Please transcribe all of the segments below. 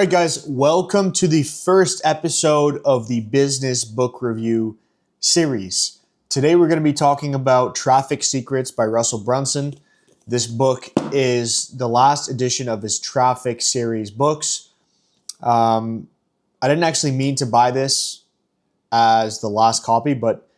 All right, guys, welcome to the first episode of the Business Book Review series. Today, we're going to be talking about Traffic Secrets by Russell Brunson. This book is the last edition of his Traffic series books. I didn't actually mean to buy this as the last copy, but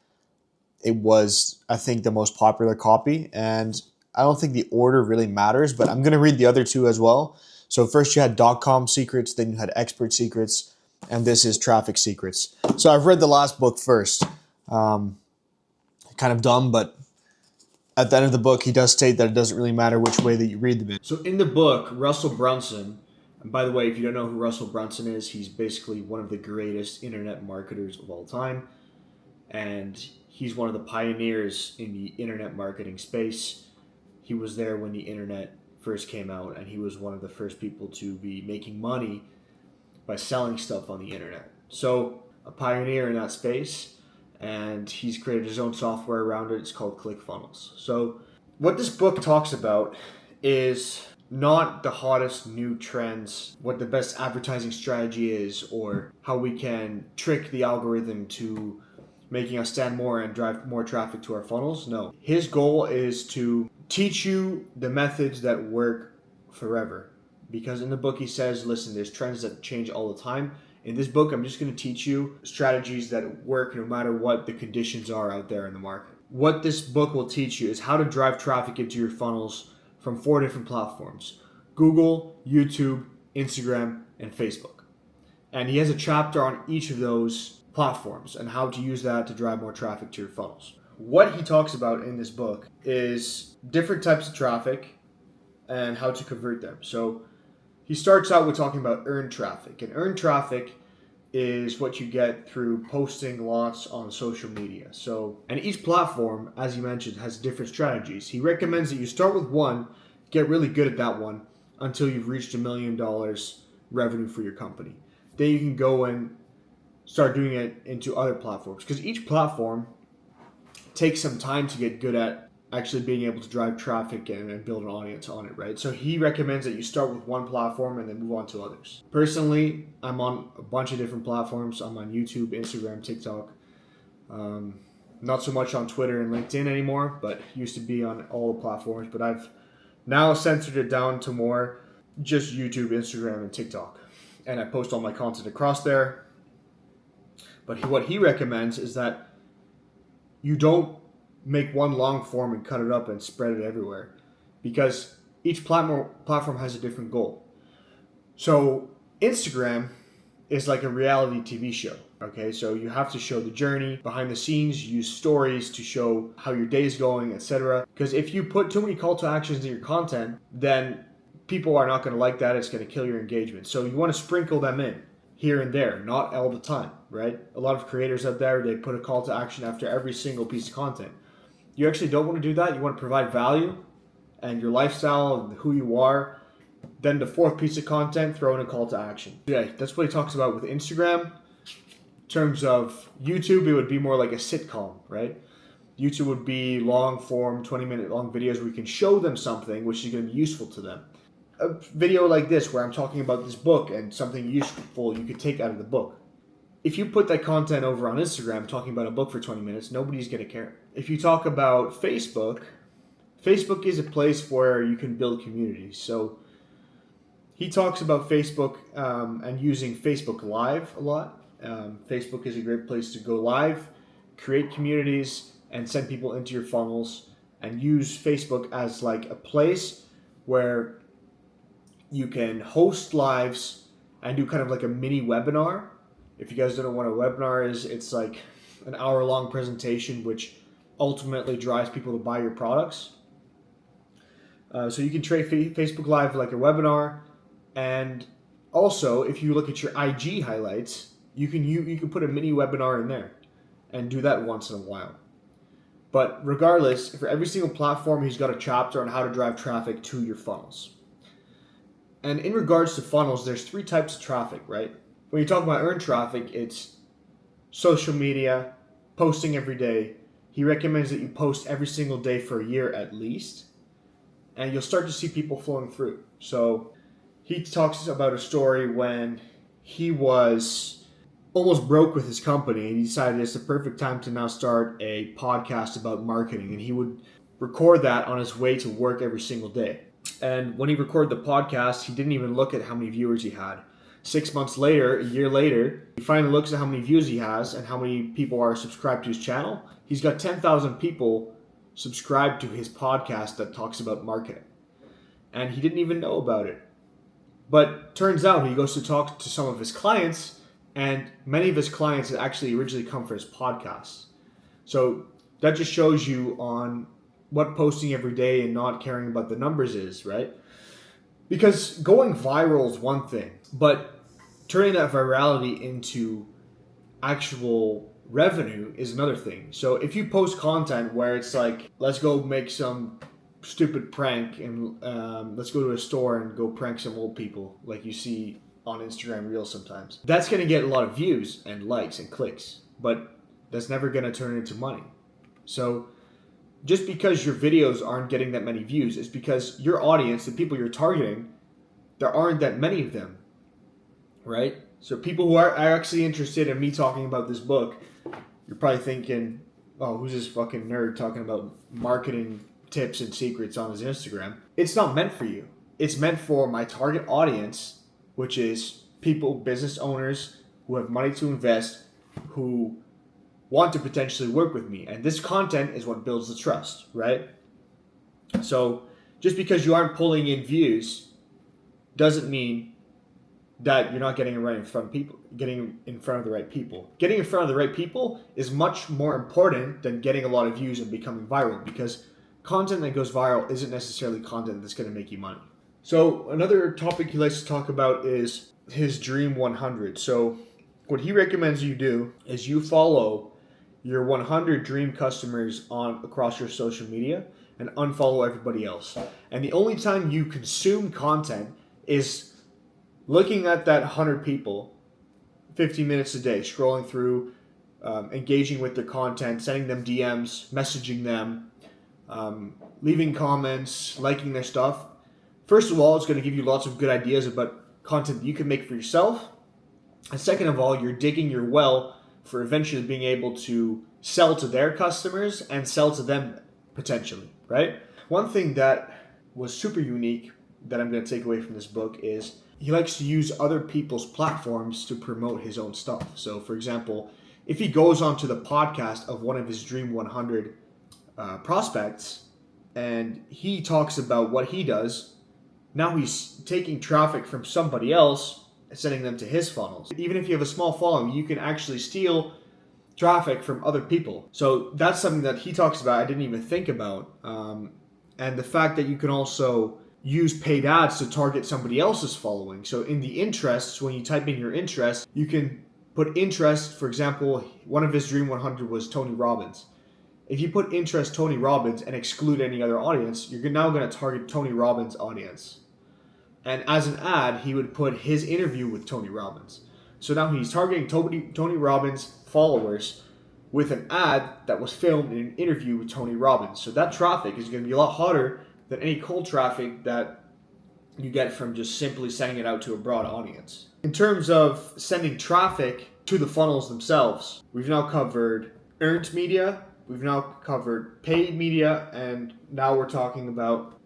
it was, I think, the most popular copy. And I don't think the order really matters, but I'm going to read the other two as well. So first you had .com Secrets, then you had Expert Secrets, and this is Traffic Secrets. So I've read the last book first. Kind of dumb, but at the end of the book, he does state that it doesn't really matter which way that you read the book. So in the book, Russell Brunson, and by the way, if you don't know who Russell Brunson is, he's basically one of the greatest internet marketers of all time. And he's one of the pioneers in the internet marketing space. He was there when the internet first came out, and he was one of the first people to be making money by selling stuff on the internet. So a pioneer in that space, and he's created his own software around it. It's called ClickFunnels. So what this book talks about is not the hottest new trends, what the best advertising strategy is, or how we can trick the algorithm to making us stand more and drive more traffic to our funnels. No. His goal is to teach you the methods that work forever. Because in the book he says, listen, there's trends that change all the time. In this book, I'm just going to teach you strategies that work no matter what the conditions are out there in the market. What this book will teach you is how to drive traffic into your funnels from 4 different platforms: Google, YouTube, Instagram, and Facebook. And he has a chapter on each of those platforms and how to use that to drive more traffic to your funnels. What he talks about in this book is different types of traffic and how to convert them. So he starts out with talking about earned traffic. And earned traffic is what you get through posting lots on social media. And each platform, as you mentioned, has different strategies. He recommends that you start with one, get really good at that one until you've reached $1 million revenue for your company. Then you can go and start doing it into other platforms, because each platform takes some time to get good at actually being able to drive traffic and build an audience on it, right? So he recommends that you start with one platform and then move on to others. Personally, I'm on a bunch of different platforms. I'm on YouTube, Instagram, TikTok. Not so much on Twitter and LinkedIn anymore, but used to be on all the platforms. But I've now censored it down to more just YouTube, Instagram, and TikTok. And I post all my content across there. But what he recommends is that you don't make one long form and cut it up and spread it everywhere, because each platform has a different goal. So Instagram is like a reality TV show. Okay, so you have to show the journey behind the scenes, use stories to show how your day is going, etc. Because if you put too many call to actions in your content, then people are not going to like that. It's going to kill your engagement. So you want to sprinkle them in here and there, not all the time, right? A lot of creators out there, they put a call to action after every single piece of content. You actually don't want to do that. You want to provide value and your lifestyle and who you are. Then the fourth piece of content, throw in a call to action. Yeah, that's what he talks about with Instagram. In terms of YouTube, it would be more like a sitcom, right? YouTube would be long form, 20-minute long videos where you can show them something which is going to be useful to them. A video like this where I'm talking about this book and something useful you could take out of the book. If you put that content over on Instagram talking about a book for 20 minutes, nobody's going to care. If you talk about Facebook, Facebook is a place where you can build communities. So he talks about Facebook and using Facebook Live a lot. Facebook is a great place to go live, create communities, and send people into your funnels, and use Facebook as like a place where you can host lives and do kind of like a mini webinar. If you guys don't know what a webinar is, it's like an hour-long presentation which ultimately drives people to buy your products. So you can trade Facebook Live like a webinar, and also if you look at your IG highlights, you can put a mini webinar in there and do that once in a while. But regardless, for every single platform, he's got a chapter on how to drive traffic to your funnels. And in regards to funnels, there's 3 types of traffic, right? When you talk about earned traffic, it's social media, posting every day. He recommends that you post every single day for a year at least, and you'll start to see people flowing through. So he talks about a story when he was almost broke with his company and he decided it's the perfect time to now start a podcast about marketing, and he would record that on his way to work every single day. And when he recorded the podcast, he didn't even look at how many viewers he had. 6 months later, a year later, he finally looks at how many views he has and how many people are subscribed to his channel. He's got 10,000 people subscribed to his podcast that talks about marketing. And he didn't even know about it. But turns out he goes to talk to some of his clients, and many of his clients had actually originally come for his podcast. So that just shows you on what posting every day and not caring about the numbers is, right? Because going viral is one thing, but turning that virality into actual revenue is another thing. So if you post content where it's like, let's go make some stupid prank and let's go to a store and go prank some old people like you see on Instagram Reels sometimes, that's going to get a lot of views and likes and clicks, but that's never going to turn into money. So just because your videos aren't getting that many views is because your audience, the people you're targeting, there aren't that many of them, right? So people who are actually interested in me talking about this book, you're probably thinking, oh, who's this fucking nerd talking about marketing tips and secrets on his Instagram? It's not meant for you. It's meant for my target audience, which is people, business owners who have money to invest, who want to potentially work with me. And this content is what builds the trust, right? So just because you aren't pulling in views doesn't mean that you're not getting it right in front of people, getting in front of the right people. Getting in front of the right people is much more important than getting a lot of views and becoming viral, because content that goes viral isn't necessarily content that's going to make you money. So another topic he likes to talk about is his Dream 100. So what he recommends you do is you follow your 100 dream customers on across your social media and unfollow everybody else. And the only time you consume content is looking at that 100 people 15 minutes a day, scrolling through, engaging with their content, sending them DMs, messaging them, leaving comments, liking their stuff. First of all, it's going to give you lots of good ideas about content that you can make for yourself. And second of all, you're digging your well for eventually being able to sell to their customers and sell to them potentially, right? One thing that was super unique that I'm going to take away from this book is he likes to use other people's platforms to promote his own stuff. So for example, if he goes onto the podcast of one of his Dream 100 prospects and he talks about what he does, now he's taking traffic from somebody else, sending them to his funnels. Even if you have a small following, you can actually steal traffic from other people. So that's something that he talks about I didn't even think about. And the fact that you can also use paid ads to target somebody else's following. So in the interests, when you type in your interests, you can put interest. For example, one of his Dream 100 was Tony Robbins. If you put interest Tony Robbins and exclude any other audience, you're now going to target Tony Robbins' audience. And as an ad, he would put his interview with Tony Robbins. So now he's targeting Tony Robbins' followers with an ad that was filmed in an interview with Tony Robbins. So that traffic is going to be a lot hotter than any cold traffic that you get from just simply sending it out to a broad audience. In terms of sending traffic to the funnels themselves, we've now covered earned media, we've now covered paid media, and now we're talking about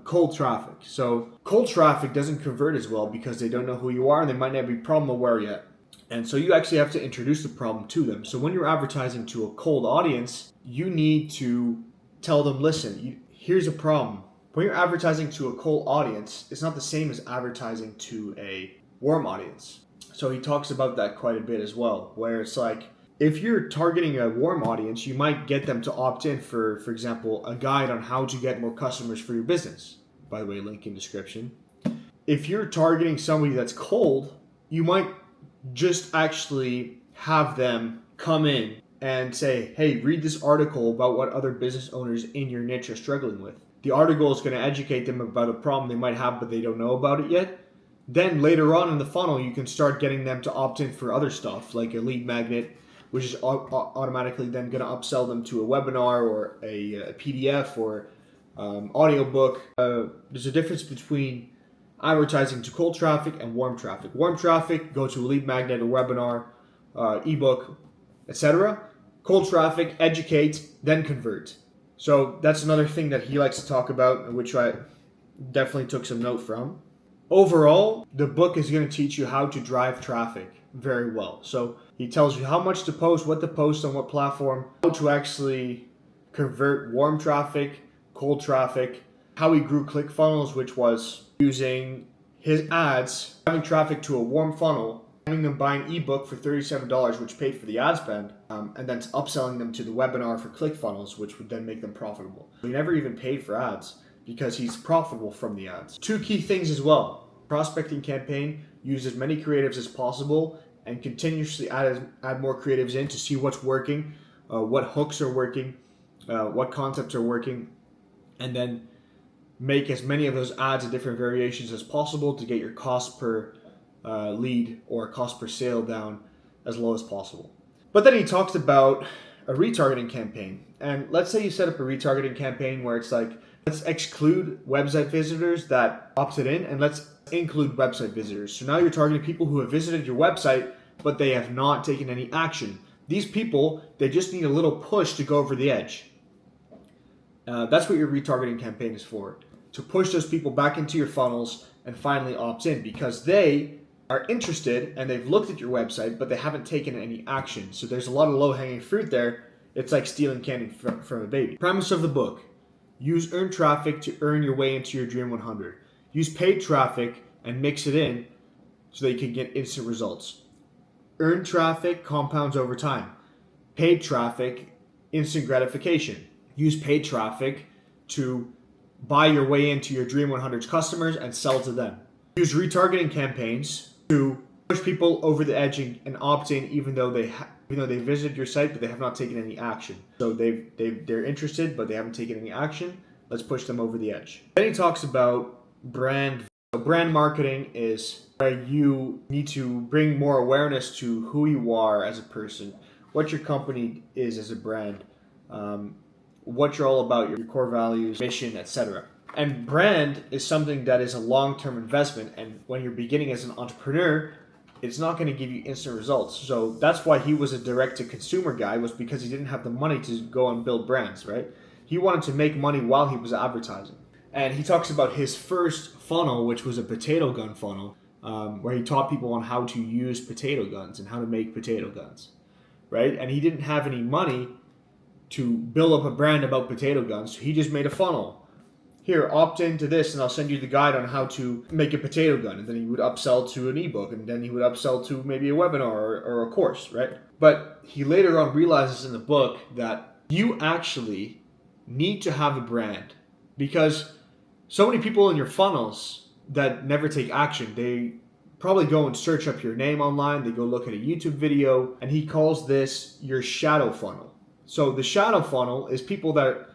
cold traffic. So cold traffic doesn't convert as well because they don't know who you are and they might not be problem aware yet. And so you actually have to introduce the problem to them. So when you're advertising to a cold audience, you need to tell them, listen, here's a problem. When you're advertising to a cold audience, it's not the same as advertising to a warm audience. So he talks about that quite a bit as well, where it's like, if you're targeting a warm audience, you might get them to opt in for example, a guide on how to get more customers for your business. By the way, link in description. If you're targeting somebody that's cold, you might just actually have them come in and say, hey, read this article about what other business owners in your niche are struggling with. The article is going to educate them about a problem they might have, but they don't know about it yet. Then later on in the funnel, you can start getting them to opt in for other stuff, like a lead magnet, which is automatically then going to upsell them to a webinar or a PDF or audiobook. There's a difference between advertising to cold traffic and warm traffic. Warm traffic, go to a lead magnet, a webinar, ebook, etc. Cold traffic, educate, then convert. So that's another thing that he likes to talk about, which I definitely took some note from. Overall, the book is going to teach you how to drive traffic very well. So he tells you how much to post, what to post on what platform, how to actually convert warm traffic, cold traffic, how he grew ClickFunnels, which was using his ads, driving traffic to a warm funnel, having them buy an ebook for $37, which paid for the ad spend, and then upselling them to the webinar for ClickFunnels, which would then make them profitable. He never even paid for ads because he's profitable from the ads. Two key things as well. Prospecting campaign, use as many creatives as possible and continuously add more creatives in to see what's working, what hooks are working, what concepts are working, and then make as many of those ads in different variations as possible to get your cost per lead or cost per sale down as low as possible. But then he talks about a retargeting campaign. And let's say you set up a retargeting campaign where it's like, let's exclude website visitors that opted in and let's include website visitors. So now you're targeting people who have visited your website, but they have not taken any action. These people, they just need a little push to go over the edge. That's what your retargeting campaign is for, to push those people back into your funnels and finally opt in because they are interested and they've looked at your website, but they haven't taken any action. So there's a lot of low-hanging fruit there. It's like stealing candy from a baby. Premise of the book: use earned traffic to earn your way into your Dream 100. Use paid traffic and mix it in so that you can get instant results. Earned traffic compounds over time. Paid traffic, instant gratification. Use paid traffic to buy your way into your Dream 100's customers and sell to them. Use retargeting campaigns to push people over the edge and opt in even though they visited your site but they have not taken any action. So they're interested but they haven't taken any action. Let's push them over the edge. Then he talks about brand. So brand marketing is where you need to bring more awareness to who you are as a person, what your company is as a brand, what you're all about, your core values, mission, etc. And brand is something that is a long-term investment, and when you're beginning as an entrepreneur, it's not going to give you instant results. So that's why he was a direct-to-consumer guy, was because he didn't have the money to go and build brands, right? He wanted to make money while he was advertising. And he talks about his first funnel, which was a potato gun funnel, where he taught people on how to use potato guns and how to make potato guns, right? And he didn't have any money to build up a brand about potato guns, so he just made a funnel. Here, opt into this and I'll send you the guide on how to make a potato gun. And then he would upsell to an ebook, and then he would upsell to maybe a webinar or a course, right? But he later on realizes in the book that you actually need to have a brand, because so many people in your funnels that never take action, they probably go and search up your name online, they go look at a YouTube video, and he calls this your shadow funnel. So the shadow funnel is people that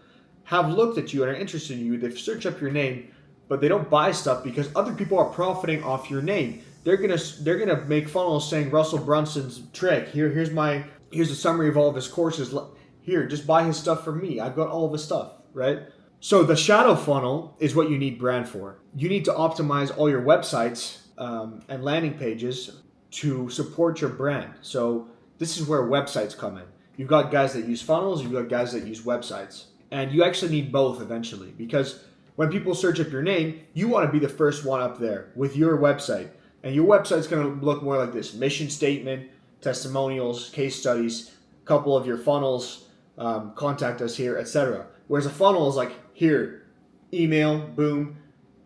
have looked at you and are interested in you, they've searched up your name, but they don't buy stuff because other people are profiting off your name. They're gonna make funnels saying Russell Brunson's trick. Here's a summary of all of his courses. Here, just buy his stuff from me. I've got all of his stuff, right? So the shadow funnel is what you need brand for. You need to optimize all your websites and landing pages to support your brand. So this is where websites come in. You've got guys that use funnels, you've got guys that use websites. And you actually need both eventually, because when people search up your name, you want to be the first one up there with your website. And your website's going to look more like this: mission statement, testimonials, case studies, a couple of your funnels, contact us here, etc. Whereas a funnel is like, here, email, boom,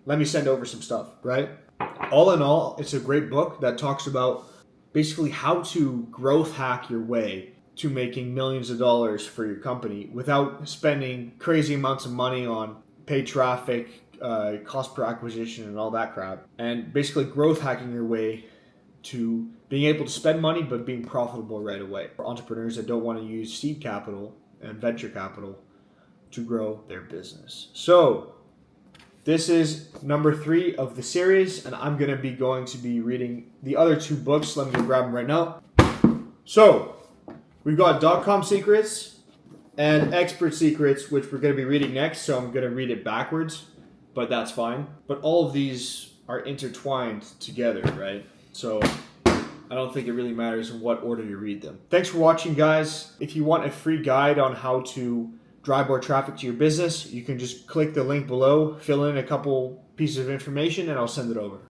let me send over some stuff, right? All in all, it's a great book that talks about basically how to growth hack your way to making millions of dollars for your company without spending crazy amounts of money on paid traffic, cost per acquisition, and all that crap. And basically growth hacking your way to being able to spend money but being profitable right away. For entrepreneurs that don't want to use seed capital and venture capital to grow their business. So this is number 3 of the series, and I'm going to be reading the other 2 books. Let me go grab them right now. So we've got .com Secrets and Expert Secrets, which we're going to be reading next. So I'm going to read it backwards, but that's fine. But all of these are intertwined together, right? So I don't think it really matters in what order you read them. Thanks for watching, guys. If you want a free guide on how to drive more traffic to your business, you can just click the link below, fill in a couple pieces of information, and I'll send it over.